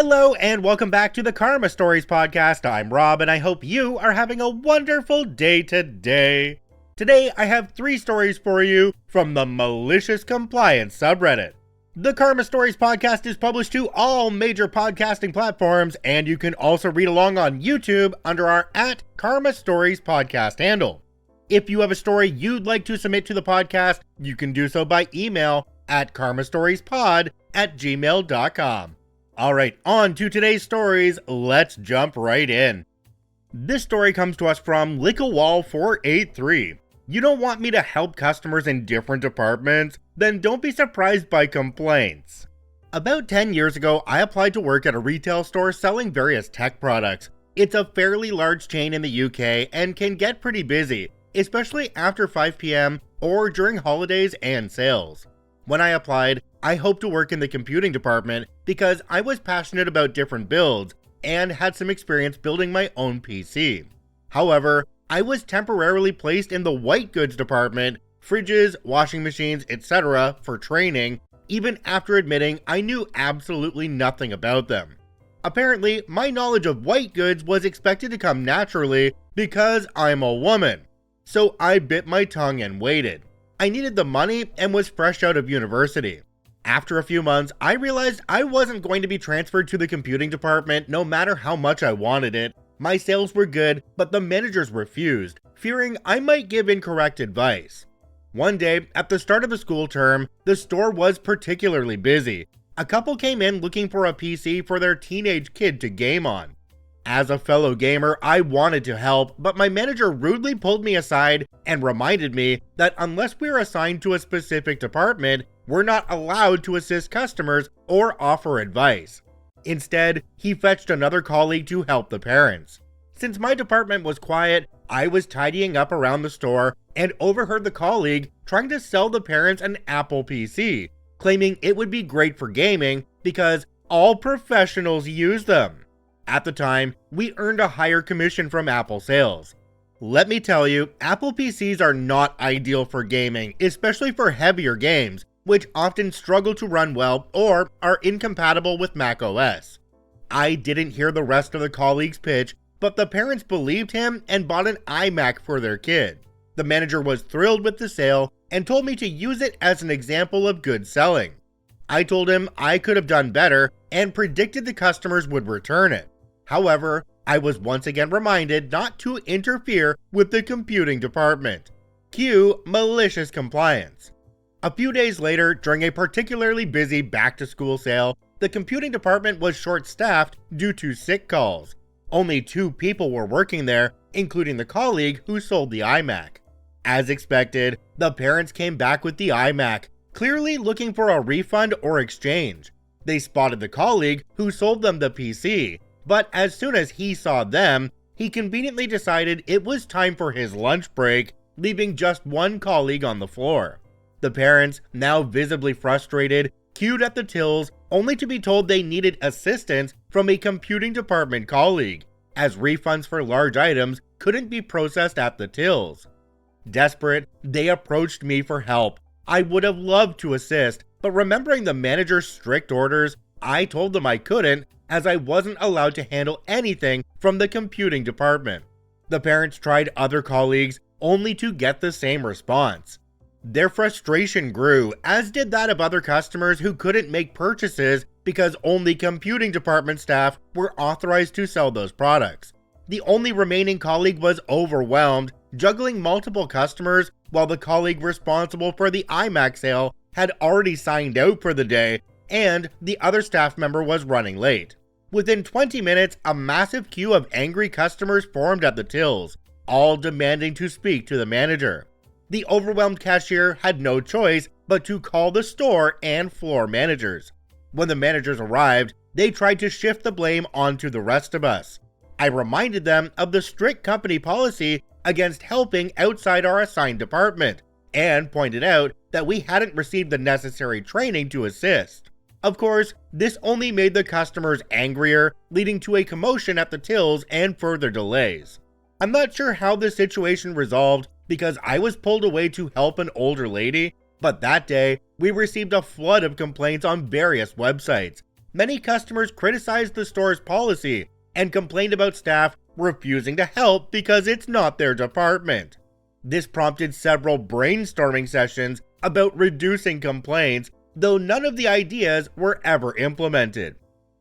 Hello and welcome back to the Karma Stories podcast. I'm Rob and I hope you are having a wonderful day today. Today I have 3 stories for you from the Malicious Compliance subreddit. The Karma Stories podcast is published to all major podcasting platforms, and you can also read along on YouTube under our @Karma Stories podcast handle. If you have a story you'd like to submit to the podcast, you can do so by email at karmastoriespod@gmail.com. Alright, on to today's stories, let's jump right in. This story comes to us from Lickawall483. You don't want me to help customers in different departments? Then don't be surprised by complaints. About 10 years ago, I applied to work at a retail store selling various tech products. It's a fairly large chain in the UK and can get pretty busy, especially after 5 p.m. or during holidays and sales. When I applied, I hoped to work in the computing department because I was passionate about different builds and had some experience building my own PC. However, I was temporarily placed in the white goods department, fridges, washing machines, etc. for training, even after admitting I knew absolutely nothing about them. Apparently, my knowledge of white goods was expected to come naturally because I'm a woman. So I bit my tongue and waited. I needed the money and was fresh out of university. After a few months, I realized I wasn't going to be transferred to the computing department no matter how much I wanted it. My sales were good, but the managers refused, fearing I might give incorrect advice. One day, at the start of the school term, the store was particularly busy. A couple came in looking for a PC for their teenage kid to game on. As a fellow gamer, I wanted to help, but my manager rudely pulled me aside and reminded me that unless we're assigned to a specific department, we're not allowed to assist customers or offer advice. Instead, he fetched another colleague to help the parents. Since my department was quiet, I was tidying up around the store and overheard the colleague trying to sell the parents an Apple PC, claiming it would be great for gaming because all professionals use them. At the time, we earned a higher commission from Apple sales. Let me tell you, Apple PCs are not ideal for gaming, especially for heavier games, which often struggle to run well or are incompatible with macOS. I didn't hear the rest of the colleague's pitch, but the parents believed him and bought an iMac for their kid. The manager was thrilled with the sale and told me to use it as an example of good selling. I told him I could have done better and predicted the customers would return it. However, I was once again reminded not to interfere with the computing department. Cue Malicious Compliance. A few days later, during a particularly busy back-to-school sale, the computing department was short-staffed due to sick calls. Only 2 people were working there, including the colleague who sold the iMac. As expected, the parents came back with the iMac, clearly looking for a refund or exchange. They spotted the colleague who sold them the PC, but as soon as he saw them, he conveniently decided it was time for his lunch break, leaving just one colleague on the floor. The parents, now visibly frustrated, queued at the tills only to be told they needed assistance from a computing department colleague, as refunds for large items couldn't be processed at the tills. Desperate, they approached me for help. I would have loved to assist, but remembering the manager's strict orders, I told them I couldn't, as I wasn't allowed to handle anything from the computing department. The parents tried other colleagues, only to get the same response. Their frustration grew, as did that of other customers who couldn't make purchases because only computing department staff were authorized to sell those products. The only remaining colleague was overwhelmed, juggling multiple customers, while the colleague responsible for the iMac sale had already signed out for the day, and the other staff member was running late. Within 20 minutes, a massive queue of angry customers formed at the tills, all demanding to speak to the manager. The overwhelmed cashier had no choice but to call the store and floor managers. When the managers arrived, they tried to shift the blame onto the rest of us. I reminded them of the strict company policy against helping outside our assigned department, and pointed out that we hadn't received the necessary training to assist. Of course, this only made the customers angrier, leading to a commotion at the tills and further delays. I'm not sure how this situation resolved because I was pulled away to help an older lady, but that day, we received a flood of complaints on various websites, Many customers criticized the store's policy and complained about staff refusing to help because it's not their department. This prompted several brainstorming sessions about reducing complaints, though none of the ideas were ever implemented.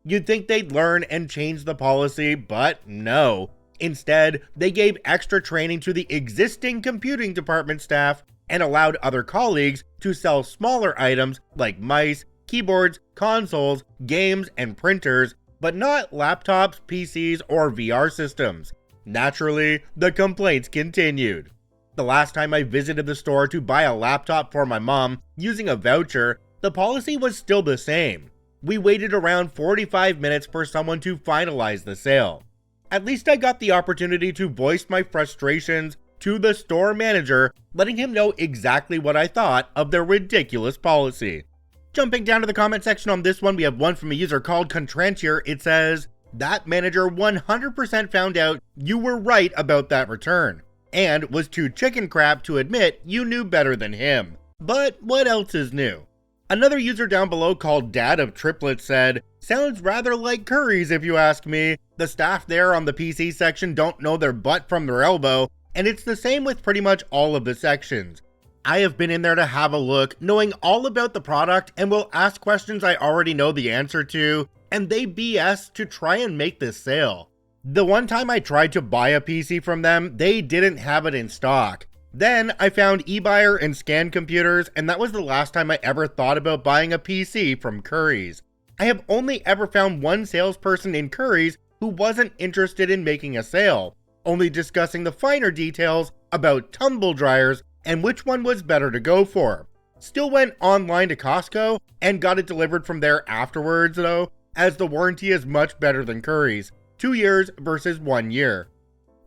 You'd think they'd learn and change the policy, but no. Instead, they gave extra training to the existing computing department staff and allowed other colleagues to sell smaller items like mice, keyboards, consoles, games, and printers, but not laptops, PCs, or VR systems. Naturally, the complaints continued. The last time I visited the store to buy a laptop for my mom using a voucher, the policy was still the same. We waited around 45 minutes for someone to finalize the sale. At least I got the opportunity to voice my frustrations to the store manager, letting him know exactly what I thought of their ridiculous policy. Jumping down to the comment section on this one, we have one from a user called Contrantier. It says, "That manager 100% found out you were right about that return, and was too chicken crap to admit you knew better than him. But what else is new?" Another user down below called Dad of Triplets said, "Sounds rather like Curry's if you ask me. The staff there on the PC section don't know their butt from their elbow, and it's the same with pretty much all of the sections. I have been in there to have a look, knowing all about the product, and will ask questions I already know the answer to, and they BS to try and make this sale. The one time I tried to buy a PC from them, they didn't have it in stock. Then I found eBuyer and Scan Computers, and that was the last time I ever thought about buying a PC from Curry's. I have only ever found one salesperson in Curry's who wasn't interested in making a sale, only discussing the finer details about tumble dryers and which one was better to go for. Still went online to Costco and got it delivered from there afterwards though, as the warranty is much better than Curry's, 2 years versus 1 year."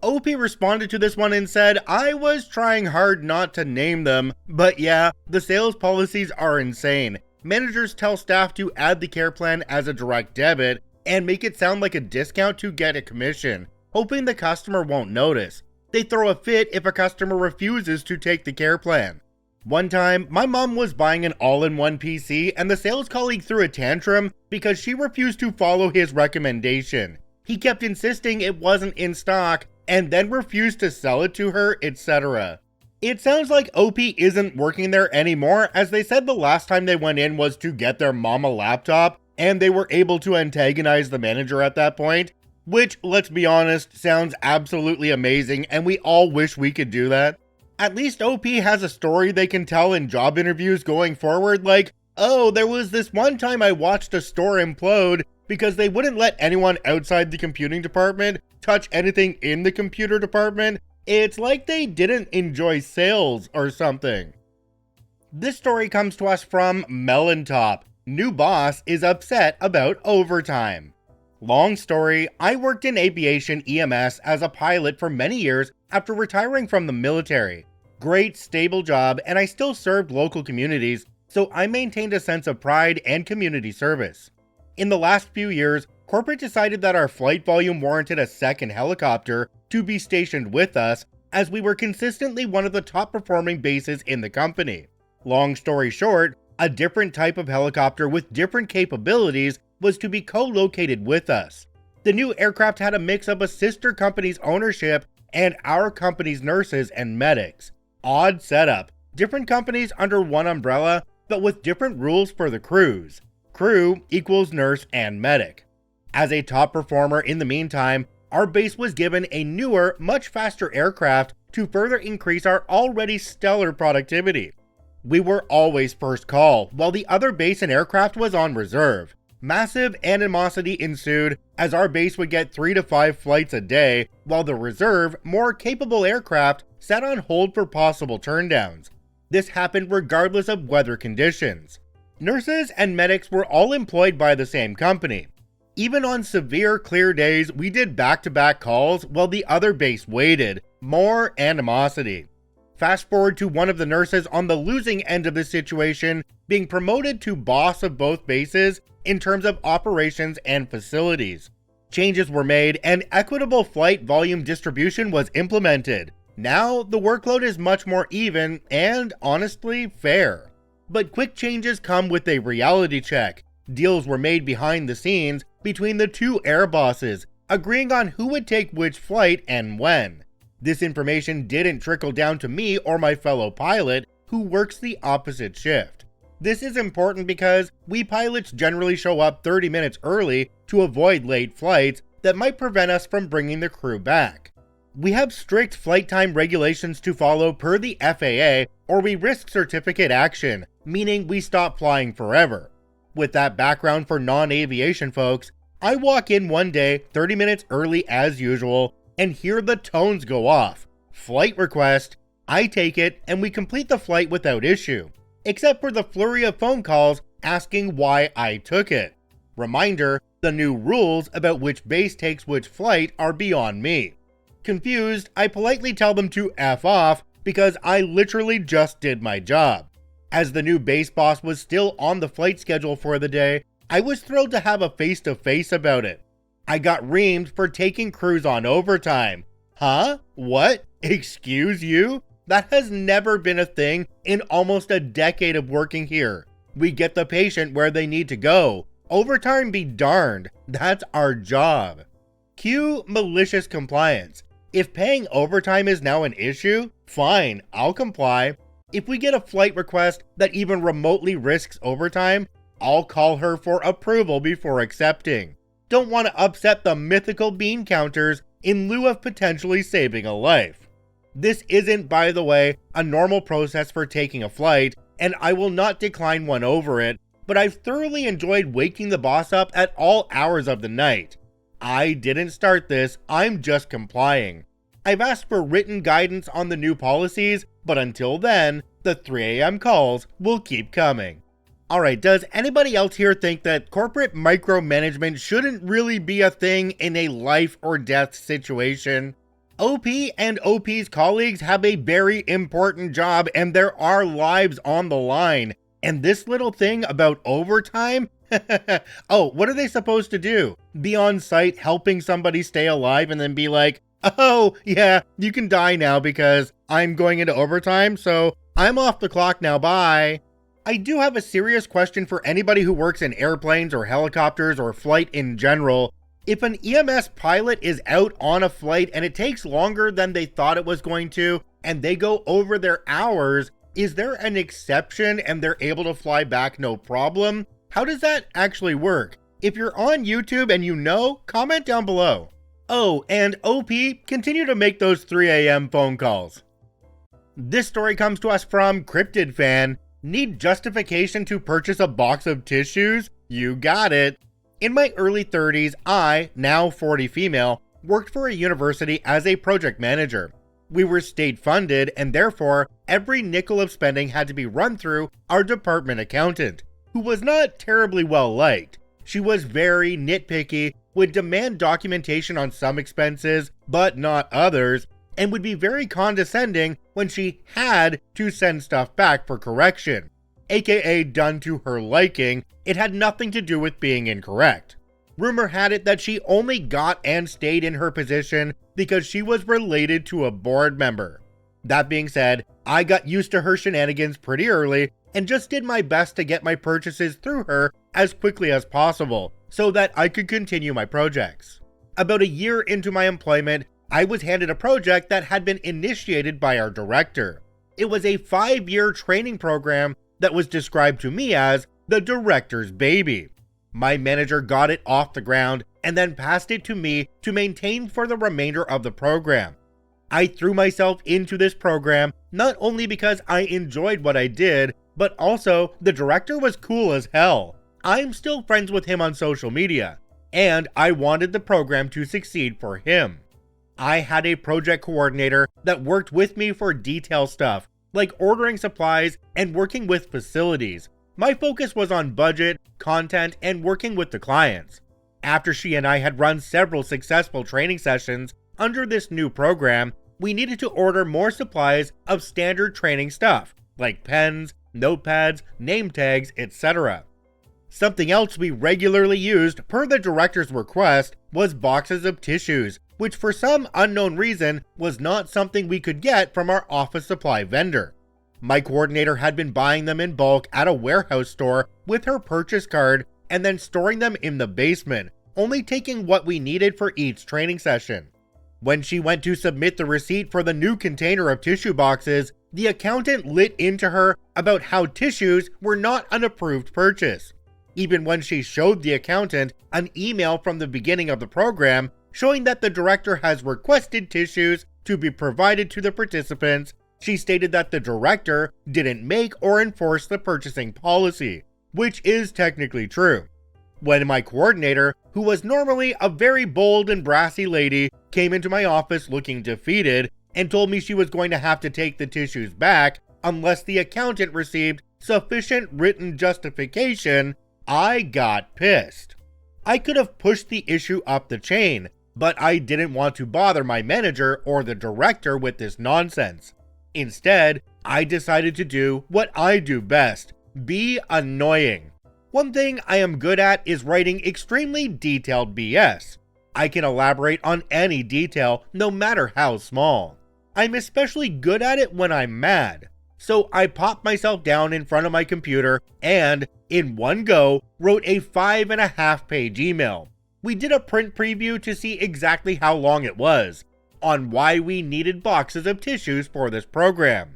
OP responded to this one and said, "I was trying hard not to name them, but yeah, the sales policies are insane. Managers tell staff to add the care plan as a direct debit and make it sound like a discount to get a commission, hoping the customer won't notice. They throw a fit if a customer refuses to take the care plan. One time, my mom was buying an all-in-one PC and the sales colleague threw a tantrum because she refused to follow his recommendation. He kept insisting it wasn't in stock and then refused to sell it to her, etc. It sounds like OP isn't working there anymore, as they said the last time they went in was to get their mom a laptop, and they were able to antagonize the manager at that point, which, let's be honest, sounds absolutely amazing, and we all wish we could do that. At least OP has a story they can tell in job interviews going forward, like, "Oh, there was this one time I watched a store implode because they wouldn't let anyone outside the computing department touch anything in the computer department. It's like they didn't enjoy sales or something." This story comes to us from Melantop. New boss is upset about overtime. Long story, I worked in aviation EMS as a pilot for many years after retiring from the military. Great, stable job, and I still served local communities, so I maintained a sense of pride and community service. In the last few years, corporate decided that our flight volume warranted a second helicopter to be stationed with us, as we were consistently one of the top performing bases in the company. Long story short, a different type of helicopter with different capabilities was to be co-located with us. The new aircraft had a mix of a sister company's ownership and our company's nurses and medics. Odd setup, different companies under one umbrella, but with different rules for the crews. Crew equals nurse and medic. As a top performer in the meantime, our base was given a newer, much faster aircraft to further increase our already stellar productivity. We were always first call, while the other base and aircraft was on reserve. Massive animosity ensued, as our base would get 3 to 5 flights a day, while the reserve, more capable aircraft sat on hold for possible turndowns. This happened regardless of weather conditions. Nurses and medics were all employed by the same company. Even on severe clear days, we did back-to-back calls while the other base waited. More animosity. Fast forward to one of the nurses on the losing end of the situation being promoted to boss of both bases in terms of operations and facilities. Changes were made and equitable flight volume distribution was implemented. Now the workload is much more even and, honestly, fair. But quick changes come with a reality check. Deals were made behind the scenes between the two air bosses, agreeing on who would take which flight and when. This information didn't trickle down to me or my fellow pilot, who works the opposite shift. This is important because we pilots generally show up 30 minutes early to avoid late flights that might prevent us from bringing the crew back. We have strict flight time regulations to follow per the FAA, or we risk certificate action, meaning we stop flying forever. With that background for non-aviation folks, I walk in one day 30 minutes early as usual and hear the tones go off. Flight request. I take it and we complete the flight without issue, except for the flurry of phone calls asking why I took it. Reminder, the new rules about which base takes which flight are beyond me. Confused, I politely tell them to F off because I literally just did my job. As the new base boss was still on the flight schedule for the day, I was thrilled to have a face-to-face about it. I got reamed for taking crews on overtime. Huh? What? Excuse you? That has never been a thing in almost a decade of working here. We get the patient where they need to go. Overtime be darned. That's our job. Cue malicious compliance. If paying overtime is now an issue, fine, I'll comply. If we get a flight request that even remotely risks overtime, I'll call her for approval before accepting. Don't want to upset the mythical bean counters in lieu of potentially saving a life. This isn't, by the way, a normal process for taking a flight, and I will not decline one over it, but I've thoroughly enjoyed waking the boss up at all hours of the night. I didn't start this, I'm just complying. I've asked for written guidance on the new policies, but until then, the 3 a.m. calls will keep coming. Alright, does anybody else here think that corporate micromanagement shouldn't really be a thing in a life or death situation? OP and OP's colleagues have a very important job and there are lives on the line. And this little thing about overtime? Oh, what are they supposed to do? Be on site helping somebody stay alive and then be like, oh, yeah, you can die now because I'm going into overtime, so I'm off the clock now, bye. I do have a serious question for anybody who works in airplanes or helicopters or flight in general. If an EMS pilot is out on a flight and it takes longer than they thought it was going to, and they go over their hours, is there an exception and they're able to fly back no problem? How does that actually work? If you're on YouTube and you know, comment down below. Oh, and OP, continue to make those 3 a.m. phone calls. This story comes to us from Cryptid Fan. Need justification to purchase a box of tissues? You got it. In my early 30s, I, now 40 female, worked for a university as a project manager. We were state funded and therefore every nickel of spending had to be run through our department accountant, who was not terribly well liked. She was very nitpicky, would demand documentation on some expenses, but not others, and would be very condescending when she had to send stuff back for correction, aka done to her liking. It had nothing to do with being incorrect. Rumor had it that she only got and stayed in her position because she was related to a board member. That being said, I got used to her shenanigans pretty early and just did my best to get my purchases through her as quickly as possible so that I could continue my projects. About a year into my employment, I was handed a project that had been initiated by our director. It was a 5-year training program that was described to me as the director's baby. My manager got it off the ground and then passed it to me to maintain for the remainder of the program. I threw myself into this program not only because I enjoyed what I did, but also the director was cool as hell. I'm still friends with him on social media, and I wanted the program to succeed for him. I had a project coordinator that worked with me for detail stuff, like ordering supplies and working with facilities. My focus was on budget, content, and working with the clients. After she and I had run several successful training sessions under this new program, we needed to order more supplies of standard training stuff, like pens, notepads, name tags, etc. Something else we regularly used per the director's request was boxes of tissues, which for some unknown reason was not something we could get from our office supply vendor. My coordinator had been buying them in bulk at a warehouse store with her purchase card and then storing them in the basement, only taking what we needed for each training session. When she went to submit the receipt for the new container of tissue boxes, the accountant lit into her about how tissues were not an approved purchase. Even when she showed the accountant an email from the beginning of the program showing that the director has requested tissues to be provided to the participants, she stated that the director didn't make or enforce the purchasing policy, which is technically true. When my coordinator, who was normally a very bold and brassy lady, came into my office looking defeated and told me she was going to have to take the tissues back unless the accountant received sufficient written justification, I got pissed. I could have pushed the issue up the chain, but I didn't want to bother my manager or the director with this nonsense. Instead, I decided to do what I do best: be annoying. One thing I am good at is writing extremely detailed BS. I can elaborate on any detail, no matter how small. I'm especially good at it when I'm mad. So I popped myself down in front of my computer and, in one go, wrote a 5.5-page email. We did a print preview to see exactly how long it was, on why we needed boxes of tissues for this program.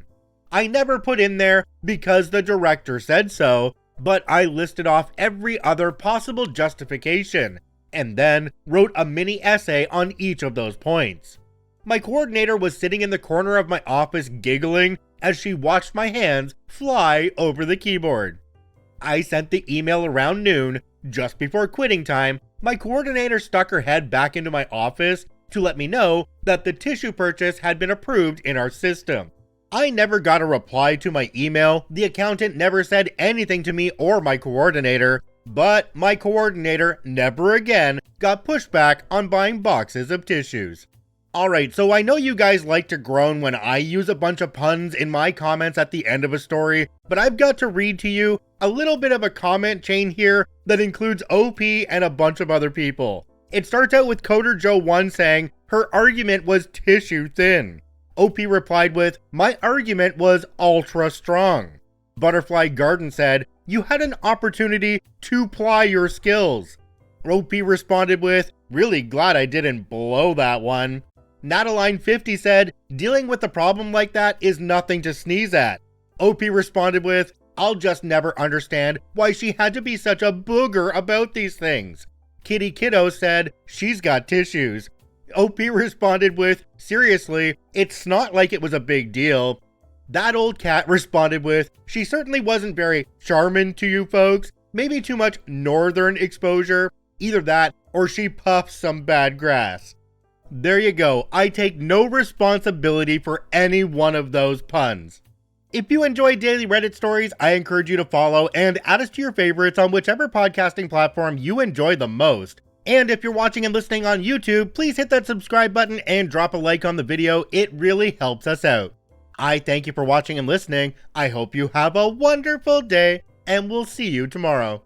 I never put in there because the director said so, but I listed off every other possible justification, and then wrote a mini essay on each of those points. My coordinator was sitting in the corner of my office giggling as she watched my hands fly over the keyboard. I sent the email around noon. Just before quitting time, my coordinator stuck her head back into my office to let me know that the tissue purchase had been approved in our system. I never got a reply to my email, the accountant never said anything to me or my coordinator, but my coordinator never again got pushback on buying boxes of tissues. Alright, so I know you guys like to groan when I use a bunch of puns in my comments at the end of a story, but I've got to read to you a little bit of a comment chain here that includes OP and a bunch of other people. It starts out with Coder Joe 1 saying her argument was tissue thin. OP replied with, "My argument was ultra strong." Butterfly Garden said, "You had an opportunity to ply your skills." OP responded with, "Really glad I didn't blow that one." Nataline 50 said, "Dealing with a problem like that is nothing to sneeze at." OP responded with, "I'll just never understand why she had to be such a booger about these things." Kitty Kiddo said, "She's got tissues." OP responded with, "Seriously, it's not like it was a big deal." That Old Cat responded with, "She certainly wasn't very charming to you folks, maybe too much northern exposure, either that or she puffs some bad grass." There you go, I take no responsibility for any one of those puns. If you enjoy daily Reddit stories, I encourage you to follow and add us to your favorites on whichever podcasting platform you enjoy the most. And if you're watching and listening on YouTube, please hit that subscribe button and drop a like on the video, it really helps us out. I thank you for watching and listening, I hope you have a wonderful day, and we'll see you tomorrow.